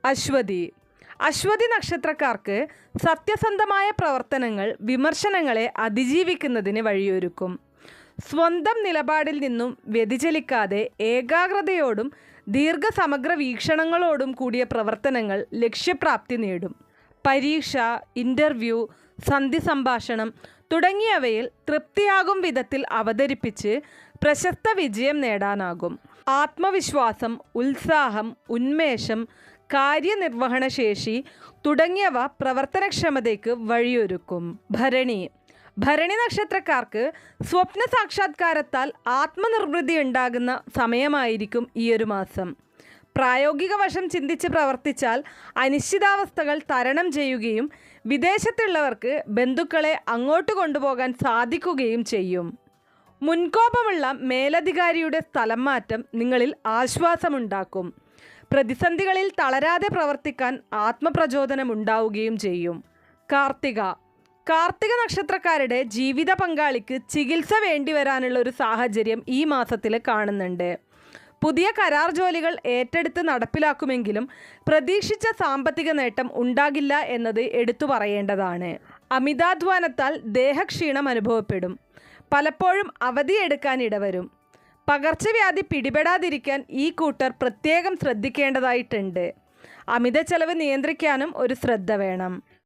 അശ്വതി. അശ്വതി നക്ഷത്രക്കാർക്ക് സത്യസന്ധമായ പ്രവർത്തനങ്ങൾ വിമർശനങ്ങളെ അതിജീവിക്കുന്നതിന് വഴിയൊരുക്കും. സ്വന്തം നിലപാടിൽ നിന്നും വ്യതിചലിക്കാതെ ഏകാഗ്രതയോടും ദീർഘസമഗ്ര വീക്ഷണങ്ങളോടും കൂടിയ പ്രവർത്തനങ്ങൾ ലക്ഷ്യപ്രാപ്തി നേടും. പരീക്ഷ, ഇൻ്റർവ്യൂ, സന്ധി സംഭാഷണം തുടങ്ങിയവയിൽ തൃപ്തിയാകും വിധത്തിൽ അവതരിപ്പിച്ച് പ്രശസ്ത വിജയം നേടാനാകും. ആത്മവിശ്വാസം, ഉത്സാഹം, ഉന്മേഷം, കാര്യനിർവഹണശേഷി തുടങ്ങിയവ പ്രവർത്തനക്ഷമതയ്ക്ക് വഴിയൊരുക്കും. ഭരണി. ഭരണി നക്ഷത്രക്കാർക്ക് സ്വപ്ന സാക്ഷാത്കാരത്താൽ ആത്മനിർവൃതി ഉണ്ടാകുന്ന സമയമായിരിക്കും ഈയൊരു മാസം. പ്രായോഗിക വശം ചിന്തിച്ച് പ്രവർത്തിച്ചാൽ അനിശ്ചിതാവസ്ഥകൾ തരണം ചെയ്യുകയും വിദേശത്തുള്ളവർക്ക് ബന്ധുക്കളെ അങ്ങോട്ട് കൊണ്ടുപോകാൻ സാധിക്കുകയും ചെയ്യും. മുൻകോപമുള്ള മേലധികാരിയുടെ സ്ഥലം മാറ്റം നിങ്ങളിൽ ആശ്വാസമുണ്ടാക്കും. പ്രതിസന്ധികളിൽ തളരാതെ പ്രവർത്തിക്കാൻ ആത്മപ്രചോദനമുണ്ടാവുകയും ചെയ്യും. കാർത്തിക. കാർത്തിക നക്ഷത്രക്കാരുടെ ജീവിത പങ്കാളിക്ക് ചികിത്സ വേണ്ടിവരാനുള്ള ഒരു സാഹചര്യം ഈ മാസത്തിൽ കാണുന്നുണ്ട്. പുതിയ കരാർ ജോലികൾ ഏറ്റെടുത്ത് നടപ്പിലാക്കുമെങ്കിലും പ്രതീക്ഷിച്ച സാമ്പത്തിക നേട്ടം ഉണ്ടാകില്ല എന്നത് എടുത്തു പറയേണ്ടതാണ്. അമിതാധ്വാനത്താൽ ദേഹക്ഷീണം അനുഭവപ്പെടും. പലപ്പോഴും അവധിയെടുക്കാൻ ഇടവരും. പകർച്ചവ്യാധി പിടിപെടാതിരിക്കാൻ ഈ കൂട്ടർ പ്രത്യേകം ശ്രദ്ധിക്കേണ്ടതായിട്ടുണ്ട്. അമിത ചെലവ് നിയന്ത്രിക്കാനും ഒരു ശ്രദ്ധ വേണം.